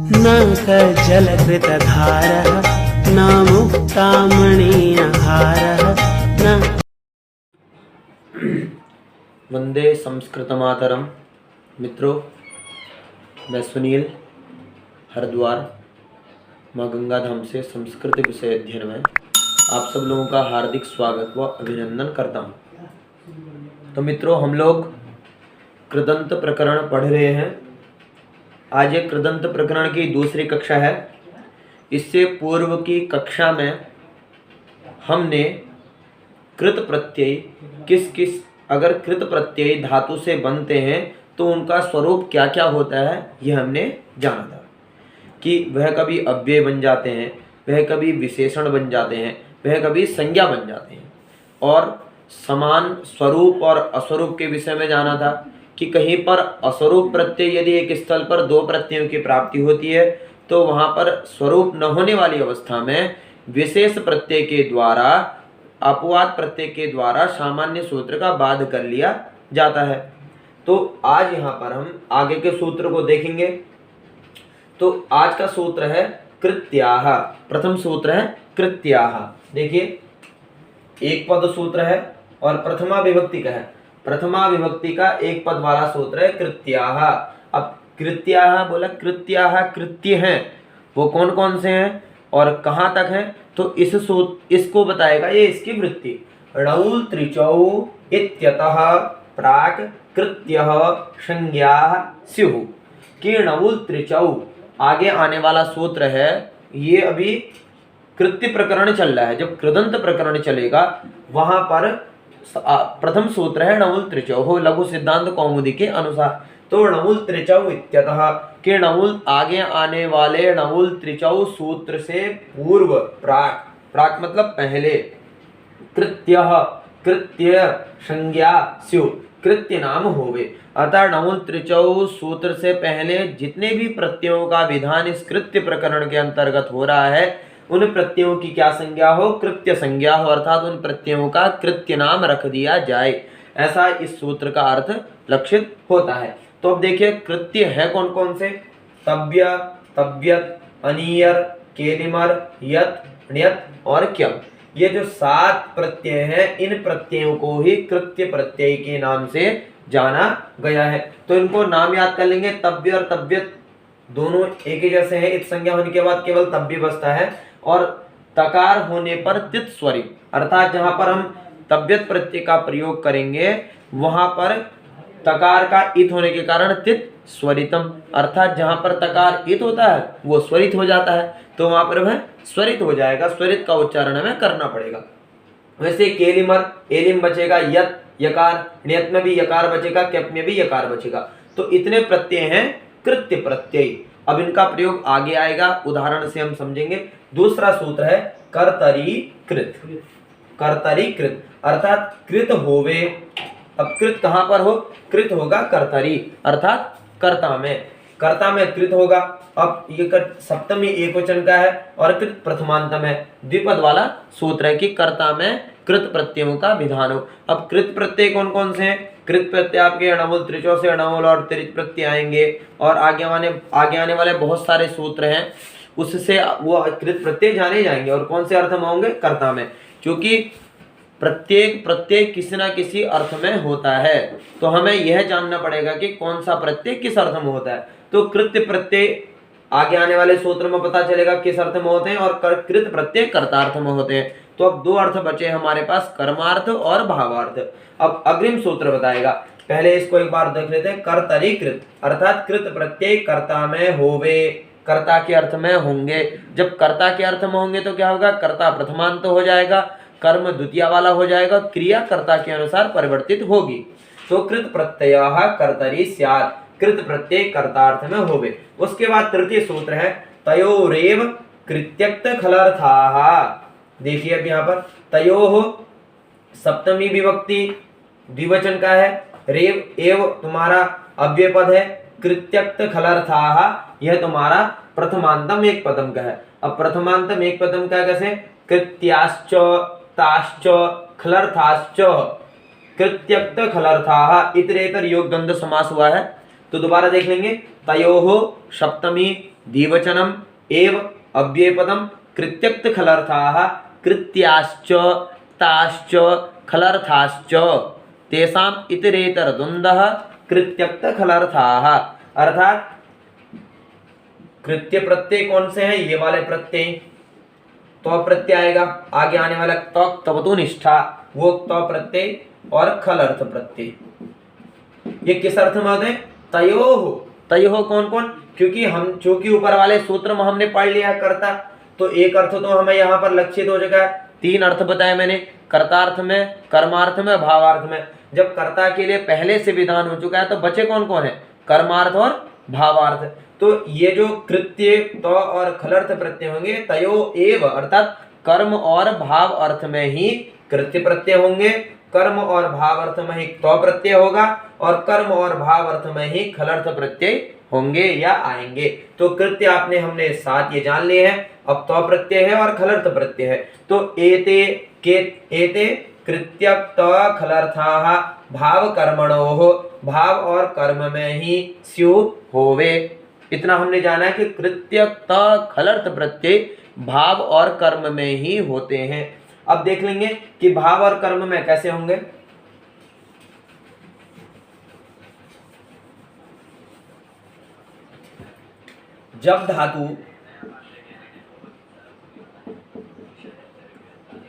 न कज्जलकृतधारः न मुक्तामणिहारः न। वंदे संस्कृत मातरम। मित्रों, मैं सुनील हरिद्वार माँ गंगा धाम से संस्कृत विषय अध्ययन में आप सब लोगों का हार्दिक स्वागत व अभिनंदन करता हूँ। तो मित्रों, हम लोग कृदंत प्रकरण पढ़ रहे हैं। आज एक कृदंत प्रकरण की दूसरी कक्षा है। इससे पूर्व की कक्षा में हमने कृत प्रत्यय किस किस, अगर कृत प्रत्यय धातु से बनते हैं तो उनका स्वरूप क्या क्या होता है, यह हमने जाना था कि वह कभी अव्यय बन जाते हैं, वह कभी विशेषण बन जाते हैं, वह कभी संज्ञा बन जाते हैं। और समान स्वरूप और अस्वरूप के विषय में जाना था कि कहीं पर अस्वरूप प्रत्यय यदि एक स्थल पर दो प्रत्ययों की प्राप्ति होती है तो वहाँ पर स्वरूप न होने वाली अवस्था में विशेष प्रत्यय के द्वारा, अपवाद प्रत्यय के द्वारा सामान्य सूत्र का बाध कर लिया जाता है। तो आज यहाँ पर हम आगे के सूत्र को देखेंगे। तो आज का सूत्र है कृत्याः। प्रथम सूत्र है कृत्याः। देखिए, एक पद सूत्र है और प्रथमा विभक्ति का है। प्रथमा विभक्ति का एक पद वाला सूत्र है कृत्याः। अब कृत्याः बोला, कृत्याः कृत्य हैं वो कौन कौन से हैं और कहाँ तक हैं, तो इसको बताएगा ये इसकी वृत्ति। णौल त्रिचौ इत्यतः प्राक् कृत्यः संज्ञाः स्युः। कि णौल त्रिचौ आगे आने वाला सूत्र है, ये अभी कृत्य प्रकरण चल रहा है। जब कृदंत प्रकरण चलेगा वहां पर प्रथम सूत्र है णौल त्रिचौ हो लघु सिद्धांत कौमुदी के अनुसार। तो णौल त्रिचौ इत्यतः के णौल आगे आने वाले णौल त्रिचौ सूत्र से पूर्व, प्राक, प्राक मतलब पहले, कृत्यः कृत्य संज्ञा स्यु कृत्य नाम होवे। अतः णौल त्रिचौ सूत्र से पहले जितने भी प्रत्ययों का विधान इस कृत्य प्रकरण के अंतर्गत हो रहा है उन प्रत्ययों की क्या संज्ञा हो, कृत्य संज्ञा हो, अर्थात उन प्रत्ययों का कृत्य नाम रख दिया जाए। ऐसा इस सूत्र का अर्थ लक्षित होता है। तो अब देखिए कृत्य है कौन कौन से। तव्य, तव्यत, अनियर, केलिमर, यत, ण्यत और क्यम। ये जो 7 प्रत्यय हैं, इन प्रत्ययों को ही कृत्य प्रत्यय के नाम से जाना गया है। तो इनको नाम याद कर लेंगे। तव्य और तव्यत दोनों एक ही जैसे हैं। इत संज्ञा होने के बाद केवल तव्य बचता है और तकार होने पर तित स्वरित, अर्थात जहां पर हम तव्यत प्रत्यय का प्रयोग करेंगे वहां पर तकार का इत होने के कारण तित स्वरितम, अर्थात जहां पर तकार इत होता है वो स्वरित हो जाता है, तो वहां पर वह स्वरित हो जाएगा। स्वरित का उच्चारण हमें करना पड़ेगा। वैसे केलिमर एलिम बचेगा, यत यकार, ण्यत में भी यकार बचेगा, कैप में भी यकार बचेगा। तो इतने प्रत्यय हैं कृत्य प्रत्यय। अब इनका प्रयोग आगे आएगा, उदाहरण से हम समझेंगे। दूसरा सूत्र है कर्तरी कृत। कर्तरी कृत अर्थात कृत होवे। अब कृत कहां पर हो, कृत होगा कर्तरी अर्थात कर्ता में, कर्ता में कृत होगा। अब ये सप्तमी एकवचन का है और कृत प्रथमांतम है। द्विपद वाला सूत्र है कि कर्ता में कृत प्रत्ययों का विधान हो। अब कृत प्रत्यय कौन कौन से हैं। कृत प्रत्यय आपके णौल त्रिचौ से णौल और त्रिच प्रत्यय आएंगे और आगे आने वाले बहुत सारे सूत्र हैं, उससे वो कृत प्रत्यय जाने जाएंगे। और कौन से अर्थ में होंगे, कर्ता में, क्योंकि प्रत्येक प्रत्यय किसी ना किसी अर्थ में होता है। तो हमें यह जानना पड़ेगा कि कौन सा प्रत्यय किस अर्थ में होता है। तो कृत्य प्रत्यय आगे आने वाले सूत्र में पता चलेगा किस अर्थ में होते हैं और कृत प्रत्यय कर्तार्थ में होते हैं। तो अब 2 अर्थ बचे हमारे पास, कर्मार्थ और भावार्थ। अब अग्रिम सूत्र बताएगा, पहले इसको एक बार देख लेते हैं। कर्तरी कृत अर्थात कृत प्रत्यय कर्ता में होवे, कर्ता के अर्थ में होंगे। जब कर्ता के अर्थ में होंगे तो क्या होगा, कर्ता प्रथमांत हो जाएगा, कर्म द्वितीय वाला हो जाएगा, क्रिया कर्ता के अनुसार परिवर्तित होगी। तो कृत प्रत्ययः कर्तरी स्यात्, कृत प्रत्यय कर्तार्थ में होवे। उसके बाद तृतीय सूत्र है तयोरेव कृत्यक्त खलर्थाः। देखिए अब यहाँ पर तयोः सप्तमी विभक्ति द्विवचन का है, रेव एव तुम्हारा अव्यय पद है, कृत्यक्त खलर्थाः यह तुम्हारा प्रथमांतम एक पदम का है। अब प्रथमांतम एक पदम का कैसे, कृत्याश्च ताश्च खलर्थाश्च कृत्यक्त खलर्थाः इतरेतर योग द्वंद्व समास हुआ है। तो दोबारा देख लेंगे। तयोः सप्तमी द्विवचनम एव अव्ययपदम कृत्यक्त खलर्थाः कृत्याश्च ताश्च खलर्थाश्च तेषाम् इतरेतर द्वंद्वः कृत्यक्त खलर्थाः। अर्थात कृत्य प्रत्यय कौन से हैं? ये वाले प्रत्यय। तो प्रत्यय आएगा, आगे आने वाला त्वक तवतु निष्ठा, वो तो प्रत्यय और खल अर्थ प्रत्यय। ये किस अर्थ में होते हैं? तयोः। तयोः कौन कौन? क्योंकि हम चूंकि ऊपर वाले सूत्र में हमने पढ़ लिया कर्ता, तो एक अर्थ तो हमें यहाँ पर लक्षित हो चुका है। 3 अर्थ बताए मैंने, कर्तार्थ में, कर्मार्थ में, भावार्थ में। जब कर्ता के लिए पहले से विधान हो चुका है तो बचे कौन कौन है? कर्मार्थ और भावार्थ। तो ये जो कृत्य तो और खलर्थ प्रत्यय होंगे तयो एव, अर्थात कर्म और भाव अर्थ में ही कृत्य प्रत्यय होंगे, कर्म और भाव अर्थ में ही तो प्रत्यय होगा, और कर्म और भाव अर्थ में ही खलर्थ प्रत्यय होंगे या आएंगे। तो कृत्य आपने हमने 7 ये जान लिए हैं। अब तो प्रत्यय है और खलर्थ प्रत्यय है। तो एते कृत्यक्त खलर्थाः भाव कर्मणोः, भाव और कर्म में ही स्यु होवे। इतना हमने जाना है कि कृत्यक्त खलर्थ प्रत्यय भाव और कर्म में ही होते हैं। अब देख लेंगे कि भाव और कर्म में कैसे होंगे। जब धातु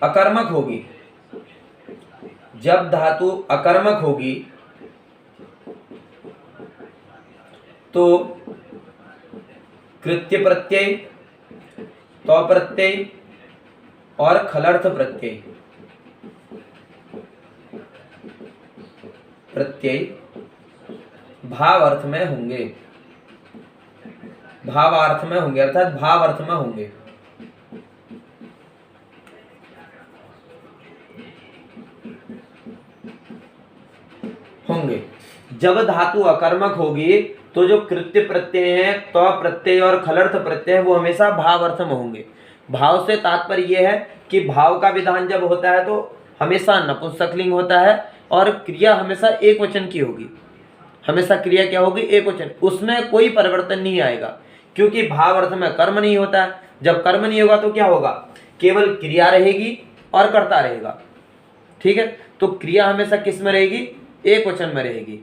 अकर्मक होगी, जब धातु अकर्मक होगी तो कृत्य प्रत्यय, तो प्रत्यय और खलर्थ प्रत्यय भाव अर्थ में होंगे, भावार्थ में होंगे, अर्थात भाव अर्थ में होंगे। जब धातु अकर्मक होगी तो जो कृत्य प्रत्यय है, तो प्रत्यय और खलर्थ प्रत्यय वो हमेशा भाव अर्थ में होंगे। भाव से तात्पर्य यह है कि भाव का विधान जब होता है तो हमेशा नपुंसकलिंग होता है और क्रिया हमेशा एक वचन की होगी। हमेशा क्रिया क्या होगी? एक वचन। उसमें कोई परिवर्तन नहीं आएगा, क्योंकि भाव अर्थ में कर्म नहीं होता है। जब कर्म नहीं होगा तो क्या होगा? केवल क्रिया रहेगी और कर्ता रहेगा। ठीक है, तो क्रिया हमेशा किस में रहेगी? एक वचन में रहेगी।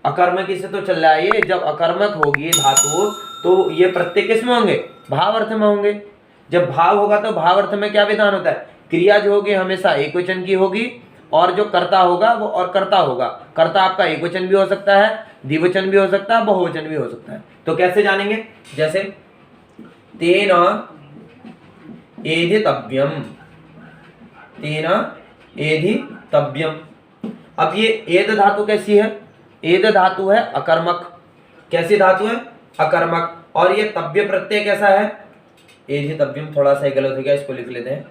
अकर्मक से तो चल रहा है ये। जब अकर्मक होगी धातु तो ये प्रत्यय किस में होंगे? भाव अर्थ में होंगे। जब भाव होगा तो भाव अर्थ में क्या विधान होता है? क्रिया जो होगी हमेशा एक वचन की होगी, और जो कर्ता होगा वो और कर्ता होगा। कर्ता आपका एक वचन भी हो सकता है, द्विवचन भी हो सकता है, बहुवचन भी हो सकता है। तो कैसे जानेंगे? जैसे तेन एधितव्यम, तेन एधितव्यम। अब ये एद धातु कैसी है? एद धातु है अकर्मक। कैसी धातु है? अकर्मक। और ये तव्य प्रत्यय कैसा है? एधितव्यम, थोड़ा सा गलत हो गया, इसको लिख लेते हैं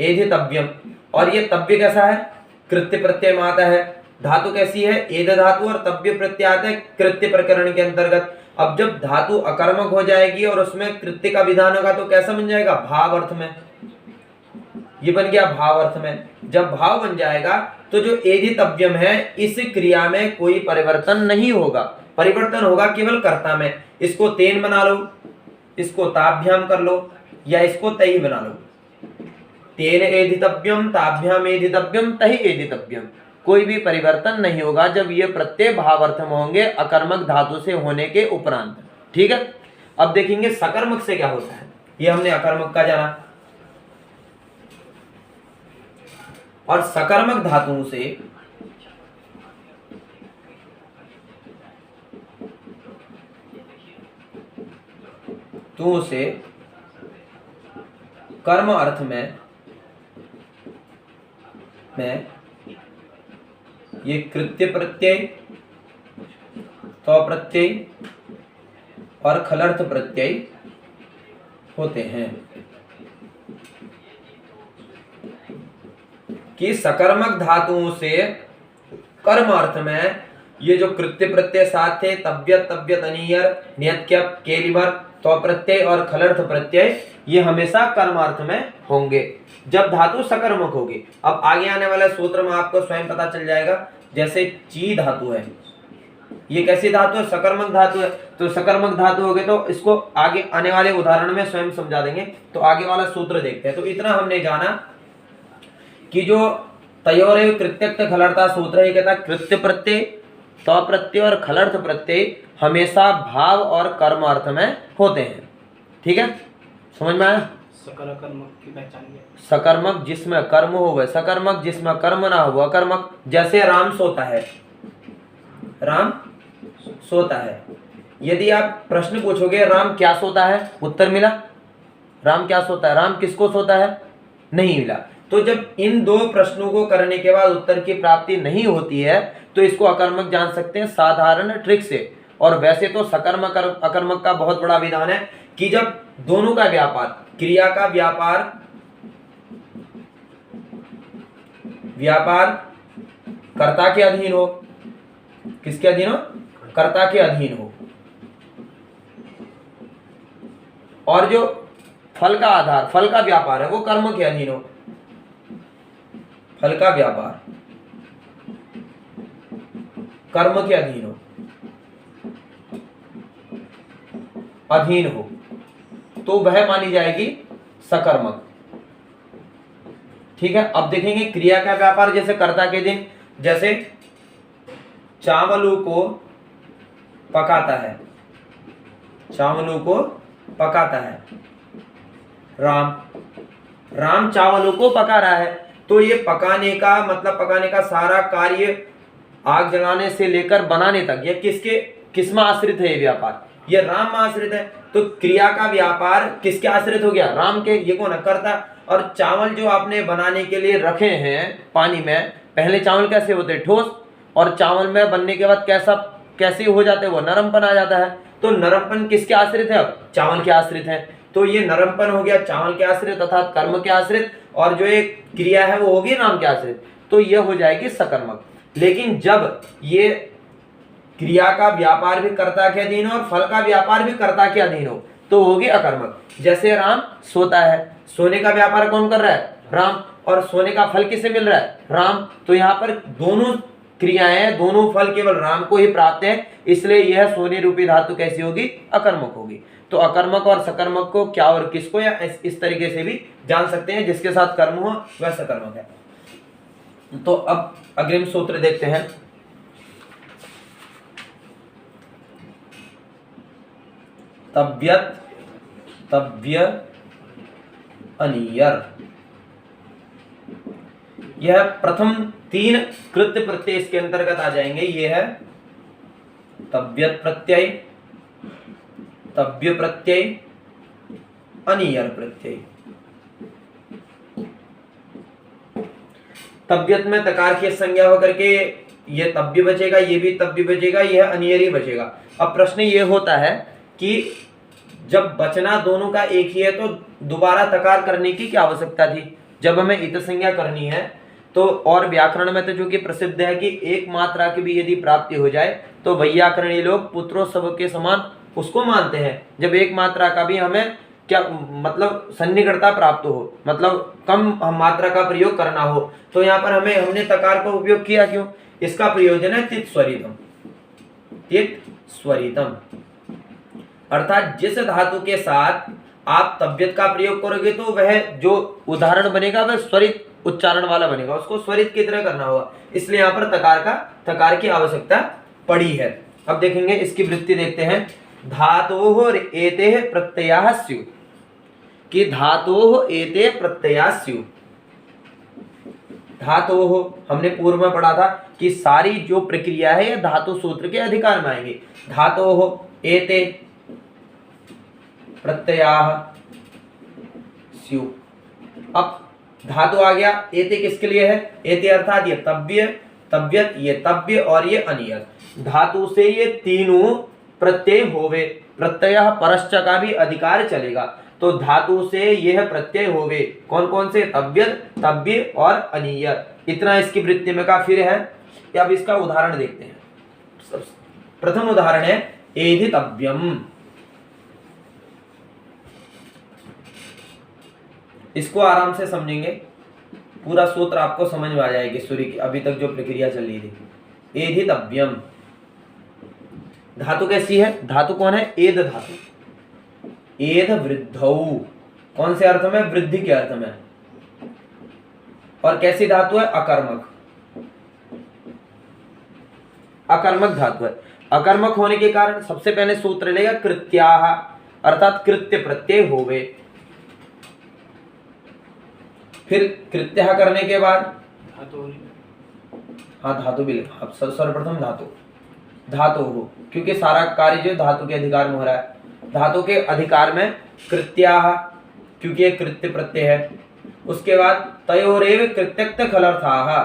एधितव्यम। और ये तव्य कैसा है? कृत्य प्रत्यय में आता है। धातु कैसी है? एद धातु, और तव्य प्रत्यय आता है कृत्य प्रकरण के अंतर्गत। अब जब धातु अकर्मक हो जाएगी और उसमें कृत्य का विधान होगा तो कैसा बन जाएगा? भाव अर्थ में। ये बन गया भाव अर्थ में। जब भाव बन जाएगा तो जो एधितव्यम है इस क्रिया में कोई परिवर्तन नहीं होगा, परिवर्तन होगा केवल कर्ता में। इसको तेन बना लो, इसको ताभ्याम कर लो, या इसको तई बना लो। तेन एधितव्यम, ताभ्याम एधितव्यम, तहि एधितव्यम। कोई भी परिवर्तन नहीं होगा जब ये प्रत्यय भाव अर्थ में होंगे अकर्मक धातु से होने के उपरांत। ठीक है, अब देखेंगे सकर्मक से क्या होता है। ये हमने अकर्मक का जाना, और सकर्मक धातुओं से तो से कर्म अर्थ में ये कृत्य प्रत्यय, तो प्रत्यय और खलर्थ प्रत्यय होते हैं। कि सकर्मक धातुओं से कर्म अर्थ में ये जो कृत्य प्रत्यय साथ थे, तव्यत, तव्यत अनियर, नियत्क्यप, केलिबर, तो प्रत्यय और खलर्थ प्रत्यय, ये हमेशा कर्म अर्थ में होंगे जब धातु सकर्मक होगी। अब आगे आने वाले सूत्र में आपको स्वयं पता चल जाएगा। जैसे ची धातु है, ये कैसी धातु है? सकर्मक धातु है। तो सकर्मक धातु हो गए तो इसको आगे आने वाले उदाहरण में स्वयं समझा देंगे। तो आगे वाला सूत्र देखते हैं। तो इतना हमने जाना कि जो तयोरेव कृत्यक्त खलर्ता सूत्र है, ये कहता है कृत्य प्रत्यय, त प्रत्यय और खलर्थ प्रत्यय हमेशा भाव और कर्म अर्थ में होते हैं। ठीक है, समझ में आया? सकर्मक की पहचान है सकर्मक जिसमें कर्म हो वह सकर्मक, जिसमें कर्म ना हो वह अकर्मक। जैसे राम सोता है, राम सोता है। यदि आप प्रश्न पूछोगे राम क्या सोता है, उत्तर मिला? राम क्या सोता है? राम किसको सोता है? नहीं मिला। तो जब इन दो प्रश्नों को करने के बाद उत्तर की प्राप्ति नहीं होती है तो इसको अकर्मक जान सकते हैं साधारण ट्रिक से। और वैसे तो सकर्मक अकर्मक का बहुत बड़ा विधान है कि जब दोनों का व्यापार, क्रिया का व्यापार कर्ता के अधीन हो। किसके अधीन हो? कर्ता के अधीन हो। और जो फल का आधार, फल का व्यापार है वो कर्म के अधीन हो। फल का व्यापार कर्म के अधीन हो, तो वह मानी जाएगी सकर्मक। ठीक है, अब देखेंगे क्रिया का व्यापार जैसे कर्ता के दिन, जैसे चावलों को पकाता है, चावलों को पकाता है राम चावलों को पका रहा है। तो ये पकाने का मतलब पकाने का सारा कार्य आग जलाने से लेकर बनाने तक ये किस में आश्रित है? ये व्यापार ये राम में आश्रित है। तो क्रिया का व्यापार किसके आश्रित हो गया? राम के। ये कौन है? कर्ता। और चावल जो आपने बनाने के लिए रखे हैं पानी में, पहले चावल कैसे होते? ठोस। और चावल में बनने के बाद कैसे हो जाते? वो नरमपन आ जाता है। तो नरमपन किसके आश्रित है? अब चावल के आश्रित है। तो ये नरमपन हो गया चावल के आश्रित अर्थात कर्म के आश्रित, और जो एक क्रिया है वो होगी राम के आश्रित, तो ये हो जाएगी सकर्मक। लेकिन जब ये क्रिया का व्यापार भी कर्ता के अधीन हो और फल का व्यापार भी कर्ता के अधीन हो तो होगी अकर्मक। जैसे राम सोता है, सोने का व्यापार कौन कर रहा है? राम। और सोने का फल किसे मिल रहा है? राम। तो यहाँ पर दोनों क्रियाएं, दोनों फल केवल राम को ही प्राप्त है, इसलिए यह सोने रूपी धातु कैसी होगी? अकर्मक होगी। तो अकर्मक और सकर्मक को क्या और किसको या इस तरीके से भी जान सकते हैं, जिसके साथ कर्म हो वह सकर्मक है। तो अब अग्रिम सूत्र देखते हैं। तव्यत, तव्य, अनियर, यह प्रथम तीन कृत्य प्रत्यय इसके अंतर्गत आ जाएंगे। यह है तव्यत प्रत्यय, तव्य प्रत्यय, अनियर प्रत्यय। तव्यत में तकार की संज्ञा होकर के ये तव्य बचेगा, ये भी तव्य बचेगा, यह अनियर ही बचेगा। अब प्रश्न ये होता है कि जब बचना दोनों का एक ही है तो दोबारा तकार करने की क्या आवश्यकता थी? जब हमें इत संज्ञा करनी है तो, और व्याकरण में तो चूंकि प्रसिद्ध है कि एक मात्रा की भी यदि प्राप्ति हो जाए तो वैयाकरणी लोग पुत्रों सब के समान उसको मानते हैं। जब एक मात्रा का भी हमें क्या मतलब सन्निकटता प्राप्त हो, मतलब कम मात्रा का प्रयोग करना हो, तो यहाँ पर हमने तकार का उपयोग किया। क्यों? इसका प्रयोजन है तित स्वरितम, तित स्वरितम, अर्थात जिस धातु के साथ आप तव्यत का प्रयोग करोगे तो वह जो उदाहरण बनेगा वह स्वरित उच्चारण वाला बनेगा, उसको स्वरित की तरह करना होगा। इसलिए यहाँ पर तकार की आवश्यकता पड़ी है। अब देखेंगे इसकी वृत्ति देखते हैं। धातोः एते प्रत्ययाः स्युः, कि धातोः एते प्रत्ययाः स्युः। धातोः हमने पूर्व में पढ़ा था कि सारी जो प्रक्रिया है यह धातु सूत्र के अधिकार में आएगी। धातोः एते प्रत्ययाः स्युः। अब धातु आ गया, एते किसके लिए है? एते अर्थात ये तव्य, तव्यत, ये तव्य और ये अनियर। धातु से ये तीनों प्रत्यय होवे, प्रत्यय परश्च का भी अधिकार चलेगा। तो धातु से यह प्रत्यय होवे, कौन कौन से? तव्यत, तव्य और अनियर। इतना इसकी वृत्ति में का फिर है। अब इसका उदाहरण देखते हैं। प्रथम उदाहरण है एधितव्यम। इसको आराम से समझेंगे, पूरा सूत्र आपको समझ में आ जाएगी। सूर्य की अभी तक जो प्रक्रिया चल रही थी। एधितव्यम, धातु कैसी है? धातु कौन है? एध धातु। एध वृद्धौ, कौन से अर्थ में? वृद्धि के अर्थ में। और कैसी धातु है? अकर्मक। अकर्मक धातु है। अकर्मक होने के कारण सबसे पहले सूत्र लेगा कृत्याह, अर्थात कृत्य प्रत्यय होवे। फिर कृत्याह करने के बाद धातु, हाँ धातु भी लिखा। अब सर्वप्रथम धातु, धातु हो, क्योंकि सारा कार्य जो धातु के अधिकार में हो रहा है। धातु के अधिकार में कृत्याह, क्योंकि एक कृत्य प्रत्यय है। उसके बाद तयोरेव कृत्यक्त खलर्थाः,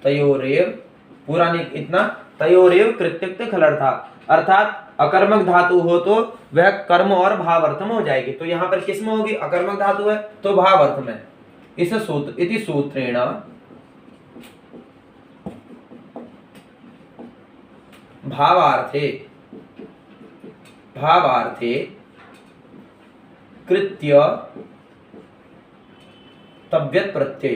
तयोरेव, पूरा नहीं इतना, तयोरेव कृत्यक्त खलर्था, अर्थात अकर्मक धातु हो तो वह कर्म और भाव अर्थ में हो जाएगी। तो यहाँ पर किस में होगी? अकर्मक धातु है तो भाव अर्थ में। इस सूत्र इति सूत्रेण भावार्थे, भावार्थे कृत्य तव्यत प्रत्यय,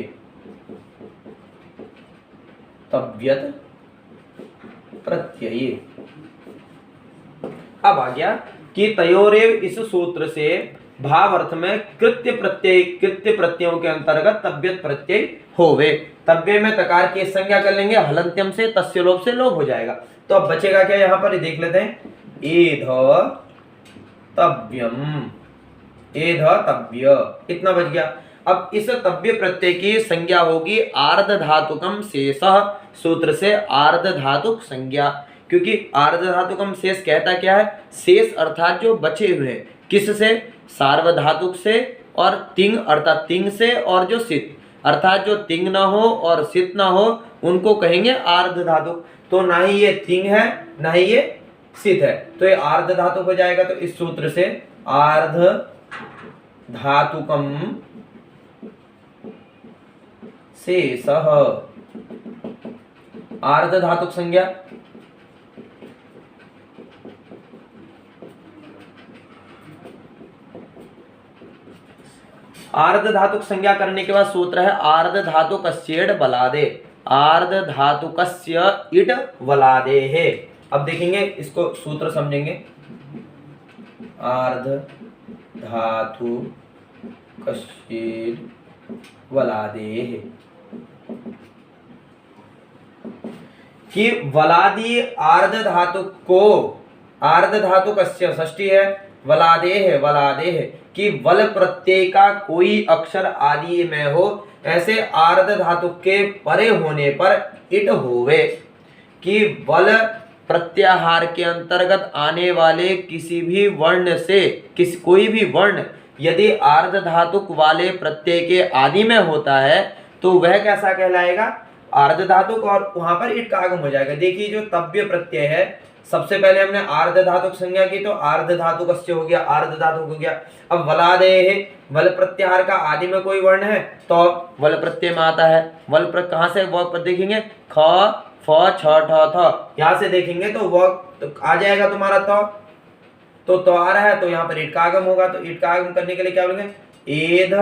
तव्यत प्रत्यय। अब आ गया कि तयोरेव, इस सूत्र से भाव अर्थ में कृत्य प्रत्यय, कृत्य प्रत्ययों के अंतर्गत तव्यत प्रत्यय होवे। तव्य में तकार की संज्ञा कर लेंगे, हलंत्यम से तस्य लोभ से लोभ हो जाएगा। तो अब बचेगा क्या? यहां पर देख लेते हैं, एध तव्यम, एध तव्य, इतना बच गया। अब इस तव्य प्रत्यय की संज्ञा होगी आर्ध धातुकम शेषः, सूत्र से आर्ध धातुक संज्ञा, क्योंकि आर्ध धातुकम शेष कहता क्या है? शेष अर्थात जो बचे हुए, किससे? सार्वधातुक से और तिंग अर्थात तिंग से, और जो सित अर्थात जो तिंग ना हो और सित ना हो उनको कहेंगे आर्ध धातुक। तो ना ही ये तिंग है ना ही ये सित है, तो ये आर्ध धातुक हो जाएगा। तो इस सूत्र से आर्ध धातुकम शेषः, आर्ध धातुक संज्ञा। आर्ध धातुक संज्ञा करने के बाद सूत्र है आर्ध धातुकस्य इड बलादे, आर्ध धातुकस्य इड बलादे है। अब देखेंगे इसको, सूत्र समझेंगे। आर्ध धातुकस्य इड बलादे है कि वलादी आर्ध धातु को, आर्ध धातुकस्य षष्ठी है, वलादे है, वलादे है कि वल प्रत्यय का कोई अक्षर आदि में हो, ऐसे आर्ध धातु के परे होने पर इट होवे। कि वल प्रत्याहार के अंतर्गत आने वाले किसी भी वर्ण से, कोई भी वर्ण यदि आर्ध धातुक वाले प्रत्यय के आदि में होता है तो वह कैसा कहलाएगा? आर्ध धातुक, और वहां पर इट का आगम हो जाएगा। देखिए जो तव्य प्रत्यय है, सबसे पहले हमने आर्ध धातुक संज्ञा की तो आर्ध धातुकस्य हो गया, आर्ध धातुक हो गया। अब वलादे है, वल प्रत्याहार का आदि में कोई वर्ण है तो वल प्रत्यय में आता है। वल कहां से वो देखेंगे? ख फ छ ठ थ, यहां से देखेंगे तो वो तो आ जाएगा तुम्हारा तो आ रहा है, तो यहाँ पर ईट का आगम होगा। तो ईट का आगम करने के लिए क्या बोलेंगे? एध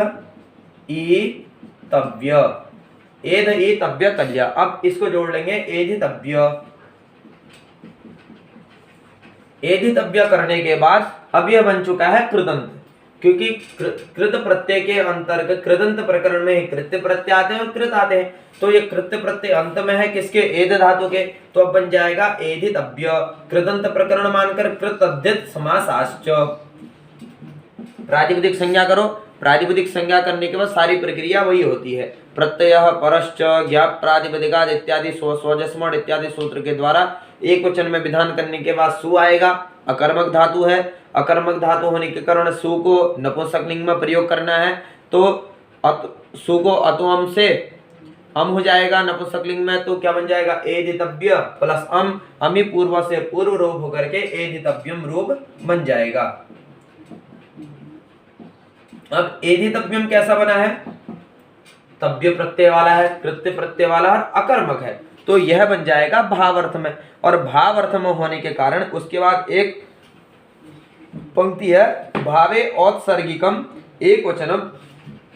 ई तव्य, एध ई तव्य कल्या। अब इसको जोड़ लेंगे एधितव्य, एधितव्य करने के बाद अब यह बन चुका है कृदंत, क्योंकि कृत प्रत्यय के अंतर्गत कृदंत प्रकरण में कृत्य प्रत्यय आते हैं और कृत आते हैं। तो ये कृत्य प्रत्यय अंत में है किसके? एध धातु के। तो अब बन जाएगा एधितव्य, कृदंत प्रकरण मानकर कृतद्धित समासाश्च। प्रातिपदिक संज्ञा करो, प्रातिपदिक संज्ञा करने के बाद सारी प्रक्रिया वही होती है। प्रत्यय परश्च ज्ञाप प्रातिपदिकाद इत्यादि स्वजस्मण इत्यादि सूत्र के द्वारा एक वचन में विधान करने के बाद सु आएगा। अकर्मक धातु है, अकर्मक धातु होने के कारण सु को नपुंसकलिंग में प्रयोग करना है। तो सु को अतुअम से अम हो जाएगा नपुंसकलिंग में, तो क्या बन जाएगा? एधितव्य प्लस अम, अमी पूर्व से पूर्व रूप होकर के एधितव्यम रूप बन जाएगा। अब एधितव्यम कैसा बना है? तव्य प्रत्यय वाला है, कृत्य प्रत्यय वाला और अकर्मक है, तो यह बन जाएगा भावार्थ में। और भावार्थ में होने के कारण उसके बाद एक पंक्ति है भावे औत्सर्गिकम एक वचनम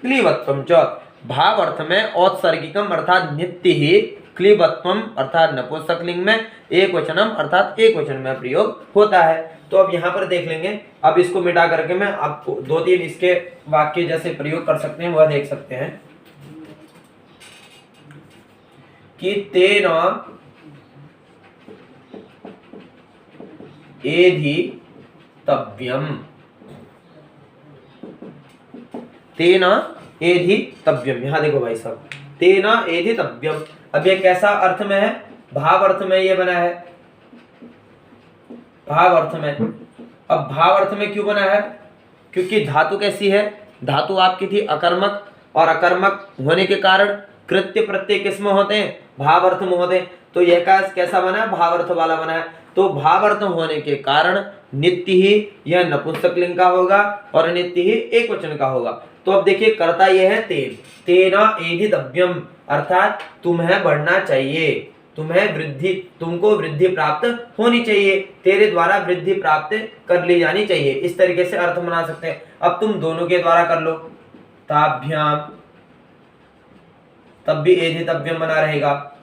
क्लीवत्वम च। भाव अर्थ में औत्सर्गिकम अर्थात नित्य ही, क्लीबत्वम अर्थात नपुंसकलिंग में, एक वचनम अर्थात एक वचन में प्रयोग होता है। तो अब यहाँ पर देख लेंगे। अब इसको मिटा करके मैं आपको 2-3 इसके वाक्य जैसे प्रयोग कर सकते हैं वह देख सकते हैं कि तेन एधितव्यम, तेन एधितव्यम। यहां देखो भाई साहब, तेन एधितव्यम। अब ये कैसा अर्थ में है? भाव अर्थ में ये बना है, भाव अर्थ में। अब भाव अर्थ में क्यों बना है? क्योंकि धातु कैसी है? धातु आपकी थी अकर्मक, और अकर्मक होने के कारण कृत्य प्रत्यय किसमें होते हैं? भाव अर्थ में होते हैं। तो यह कैसा बना है? भाव अर्थ वाला बना है। तो भाव अर्थ होने के कारण नित्य ही यह नपुंसकलिंग का होगा और नित्य ही एक वचन का होगा। तो अब देखिए कर्ता यह है तेन, तेना एधितव्यम अर्थात तुम्हें बढ़ना चाहिए, तुम्हें वृद्धि, तुमको वृद्धि प्राप्त होनी चाहिए, तेरे द्वारा वृद्धि प्राप्त कर ली जानी चाहिए। इस तरीके से अर्थ बना सकते हैं। अब तुम दोनों के द्वारा कर लो, ताभ्याम, तब भी एधितव्यम बना रहेगा,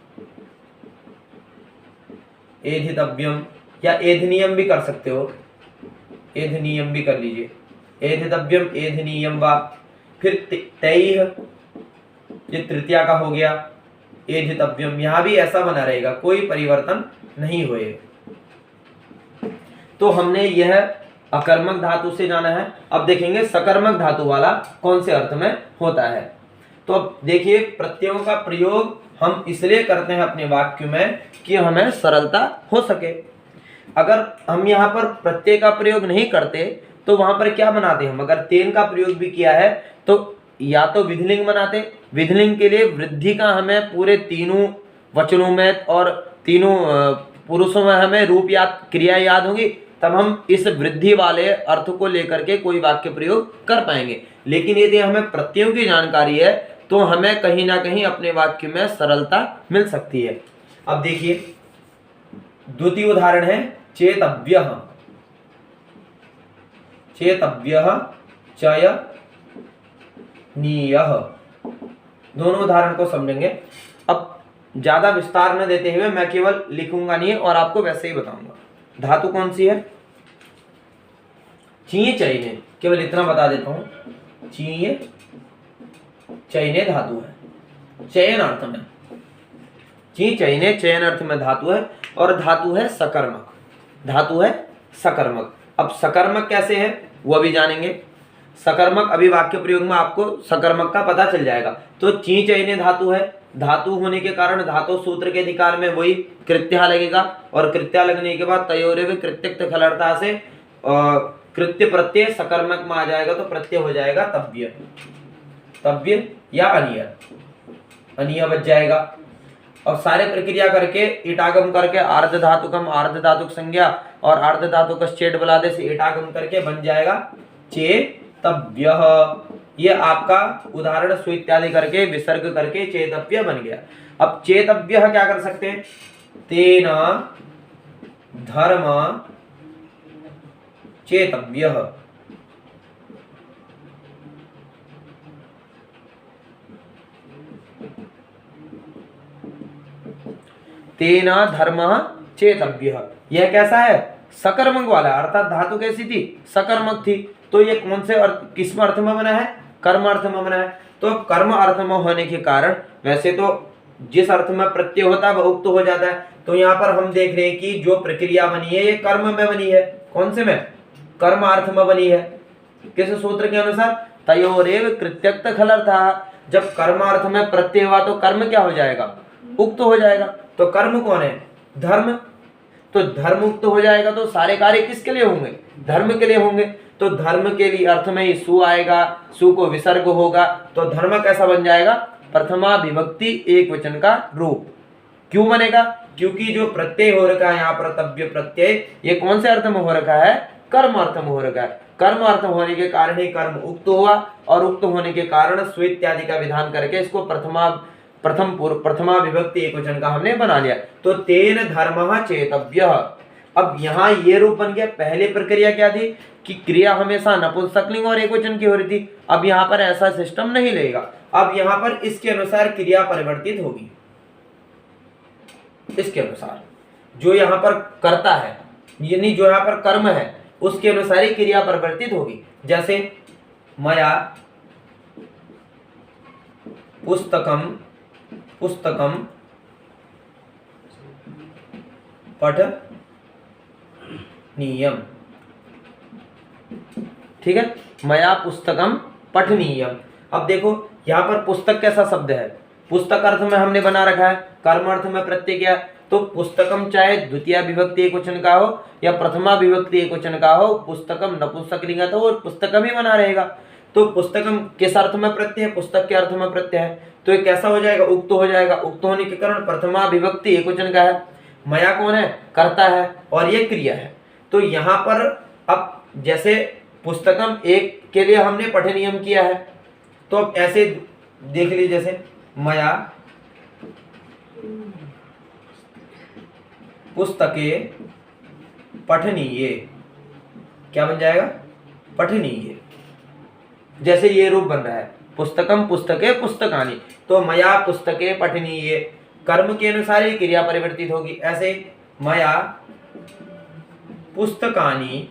एधितव्यम, या एधनियम भी कर सकते हो, एधनियम भी कर लीजिए, एधितव्यम एधनियम वा। फिर तैह, ये तृतीया का हो गया, एधितव्यम, यहां भी ऐसा बना रहेगा, कोई परिवर्तन नहीं होएगा। तो हमने यह अकर्मक धातु से जाना है। अब देखेंगे सकर्मक धातु वाला कौन से अर्थ में होता है। तो अब देखिए, प्रत्ययों का प्रयोग हम इसलिए करते हैं अपने वाक्य में कि हमें सरलता हो सके। अगर हम यहाँ पर प्रत्यय का प्रयोग नहीं करते तो वहां पर क्या बनाते हम? अगर तेन का प्रयोग भी किया है तो या तो विधिलिंग बनाते, विधिलिंग के लिए वृद्धि का हमें पूरे तीनों वचनों में और तीनों पुरुषों में हमें रूप याद, क्रिया याद होगी, तब हम इस वृद्धि वाले अर्थ को लेकर के कोई वाक्य प्रयोग कर पाएंगे। लेकिन यदि हमें प्रत्ययों की जानकारी है तो हमें कहीं ना कहीं अपने वाक्य में सरलता मिल सकती है। अब देखिए, द्वितीय उदाहरण है चेतव्यः, चेतव्यः चयनीयः। दोनों उदाहरण को समझेंगे। अब ज्यादा विस्तार न देते हुए मैं केवल लिखूंगा नहीं और आपको वैसे ही बताऊंगा। धातु कौन सी है? चीय चयने, केवल इतना बता देता हूं, चीय चयने धातु है, चयन अर्थ में, चीय चयने चयन अर्थ में धातु है, और धातु है सकर्मक, धातु है सकर्मक। अब सकर्मक कैसे है वो भी जानेंगे। सकर्मक अभी वाक्य प्रयोग में आपको सकर्मक का पता चल जाएगा। तो चीय चयने धातु है, धातु होने के कारण धातु सूत्र के अधिकार में वही कृत्या लगेगा, और कृत्या लगने के बाद तयोरेव कृत्यक्त खलर्ता से कृत्य प्रत्यय सकर्मक में आ जाएगा, तो प्रत्यय हो जाएगा तव्य, तव्य या अनिय, अनिय बच जाएगा। और सारे प्रक्रिया करके ईटागम करके आर्ध धातुकम, आर्ध धातुक संज्ञा और आर्ध धातुक चेट बलादे से ईटागम करके बन जाएगा चेतव्यः। ये आपका उदाहरण सु इत्यादि करके विसर्ग करके चेतव्य बन गया। अब चेतव्यः क्या कर सकते हैं? तेन धर्म चेतव्यः, तेन धर्म चेतव्यः। यह कैसा है? सकर्मक वाला, अर्थात धातु कैसी थी? सकर्मक थी। तो ये कौन से अर्थ, किस अर्थ में बना है? कर्म अर्थ में बना है। तो कर्म अर्थ में होने के कारण वैसे तो जिस अर्थ में प्रत्यय होता है वह उक्त हो जाता है। तो यहाँ पर हम देख रहे हैं कि जो प्रक्रिया बनी है ये कर्म में बनी है। कौन से में? कर्म अर्थ में बनी है। किस सूत्र के अनुसार? तयोरेव कृत्यक्त खलर्था। जब कर्म अर्थ में प्रत्यय हुआ तो कर्म क्या हो जाएगा? उक्त हो जाएगा। तो कर्म कौन है? धर्म। तो धर्म उक्त हो जाएगा तो सारे कार्य किसके लिए होंगे? धर्म के लिए होंगे। तो धर्म के लिए अर्थ में सु आएगा, सु को विसर्ग होगा, तो धर्म कैसा बन जाएगा? प्रथमा विभक्ति एक वचन का रूप। क्यों बनेगा? क्योंकि जो प्रत्यय हो रखा है यहाँ पर तव्य प्रत्यय, ये कौन से अर्थ में हो रखा है? कर्म अर्थ में हो रखा है। कर्म अर्थ होने के कारण ही कर्म उक्त हुआ, और उक्त होने के कारण स्व इत्यादि का विधान करके इसको प्रथमा विभक्ति एक वचन का हमने बना लिया। तो तेन धर्मः चेतव्यः। अब यहाँ ये रूप बन गया। पहले प्रक्रिया क्या थी कि क्रिया हमेशा नपुंसकलिंग और एक वचन की हो रही थी। अब यहाँ पर ऐसा सिस्टम नहीं लेगा। अब यहाँ पर इसके अनुसार क्रिया परिवर्तित होगी। इसके अनुसार जो यहाँ पर कर्ता है यानी जो यहाँ पर कर्म है उसके अनुसार ही क्रिया परिवर्तित होगी। जैसे मया पुस्तकम पठनीयम, ठीक है, मया पुस्तकम पठनीयम। अब देखो यहाँ पर पुस्तक कैसा शब्द है, पुस्तक अर्थ में हमने बना रखा है, कर्म अर्थ में प्रत्यय किया, तो पुस्तकम चाहे द्वितीय विभक्ति एकवचन का हो या प्रथमा विभक्ति एकवचन का हो, पुस्तकम नपुंसकलिंग तो वो पुस्तकम ही बना रहेगा। तो पुस्तकम किस अर्थ में प्रत्यय है, पुस्तक के अर्थ में प्रत्यय है, तो ये कैसा हो जाएगा, उक्त हो जाएगा। उक्त होने के कारण प्रथमा विभक्ति एकवचन का है, मया कौन है, कर्ता है और ये क्रिया है। तो यहाँ पर अब जैसे पुस्तकम एक के लिए हमने पठनीयम किया है, तो अब ऐसे देख लीजिए, जैसे मया पुस्तके पठनीय, क्या बन जाएगा, पठनीय। जैसे ये रूप बन रहा है, पुस्तकम पुस्तके पुस्तकानि, तो मया पुस्तके पठनीय, कर्म के अनुसार ही क्रिया परिवर्तित होगी। ऐसे मया पुस्तकानि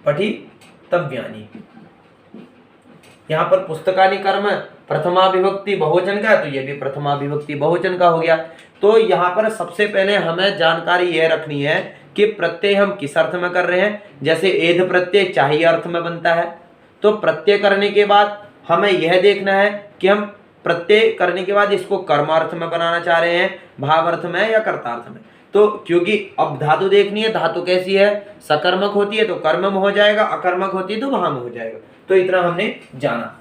पठितव्यानि, यहाँ पर पुस्तकानि कर्म प्रथमा विभक्ति बहुवचन का है, तो ये भी प्रथमा विभक्ति बहुवचन का हो गया। तो यहाँ पर सबसे पहले हमें जानकारी यह रखनी है कि प्रत्यय हम किस अर्थ में कर रहे हैं। जैसे एध प्रत्यय चाहिए अर्थ में बनता है, तो प्रत्यय करने के बाद हमें यह देखना है कि हम प्रत्यय करने के बाद इसको कर्मार्थ में बनाना चाह रहे हैं, भावार्थ में या कर्तार्थ में। तो क्योंकि अब धातु देखनी है, धातु कैसी है, सकर्मक होती है तो कर्म में हो जाएगा, अकर्मक होती है तो वहां में हो जाएगा। तो इतना हमने जाना।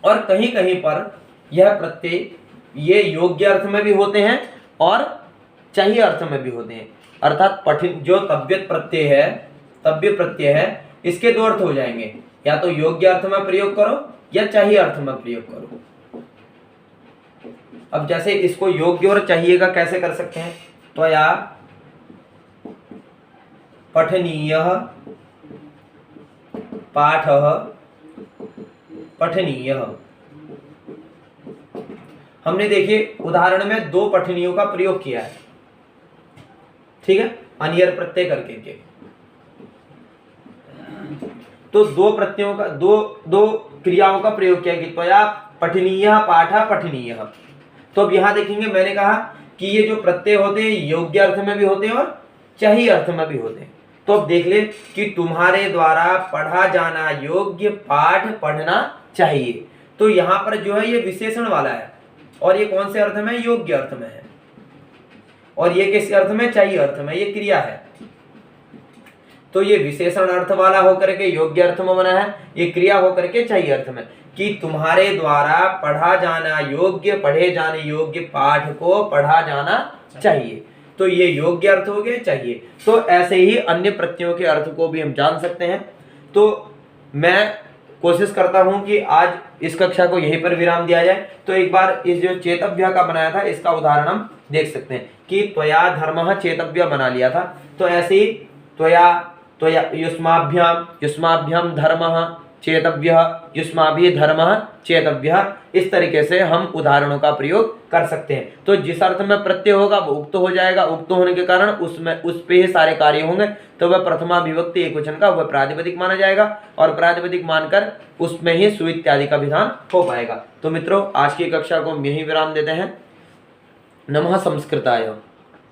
और कहीं कहीं पर यह प्रत्यय ये योग्य अर्थ में भी होते हैं और चाहिए अर्थ में भी होते हैं। अर्थात पठिन जो तव्यत प्रत्यय है, तव्य प्रत्यय है, इसके दो अर्थ हो जाएंगे, या तो योग्य अर्थ में प्रयोग करो या चाहिए अर्थ में प्रयोग करो। अब जैसे इसको योग्य और चाहिए का कैसे कर सकते हैं, तो या पठनीयः पाठः पठनीयः। हमने देखिए उदाहरण में दो पठनियों का प्रयोग किया है, ठीक है, अनियर प्रत्यय करके के। तो दो प्रत्ययों का दो क्रियाओं का प्रयोग किया कि त्वया पठनीयः पाठः पठनीयः। तो अब यहां देखेंगे, मैंने कहा कि ये जो प्रत्यय होते हैं योग्य अर्थ में भी होते हैं और चाहिए अर्थ में भी होते हैं। तो अब देख ले कि तुम्हारे द्वारा पढ़ा जाना योग्य पाठ पढ़ना चाहिए, तो यहाँ पर जो है ये विशेषण वाला है, और ये कौन से अर्थ में, योग्य अर्थ में है, और ये किस अर्थ में, चाहिए अर्थ में, ये क्रिया है। तो ये विशेषण अर्थ वाला होकर के योग्य अर्थ में बना है, ये क्रिया होकर के चाहिए अर्थ में, कि तुम्हारे द्वारा पढ़ा जाना योग्य, पढ़े जाने योग्य पाठ को पढ़ा जाना चाहिए। तो ये योग्य अर्थ हो गए, चाहिए। तो ऐसे ही अन्य प्रत्ययों के अर्थ को भी हम जान सकते हैं। तो मैं कोशिश करता हूं कि आज इस कक्षा को यहीं पर विराम दिया जाए। तो एक बार इस जो चेतव्य का बनाया था इसका उदाहरण हम देख सकते हैं कि त्वया धर्मः चेतव्य बना लिया था। तो ऐसे ही त्वया युष्माभ्याम धर्मः चेतव्यः युष्माभिः धर्मः चेतव्यः, इस तरीके से हम उदाहरणों का प्रयोग कर सकते हैं। तो जिस अर्थ में प्रत्यय होगा वो उक्त हो जाएगा, उक्त होने के कारण उसमें उस पे ही सारे कार्य होंगे, तो वह प्रथमा विभक्ति एकवचन का वह प्रातिपदिक माना जाएगा, और प्रातिपदिक मानकर उसमें ही सु इत्यादि का विधान हो पाएगा। तो मित्रों, आज की कक्षा को हम यहीं विराम देते हैं। नमः संस्कृताय।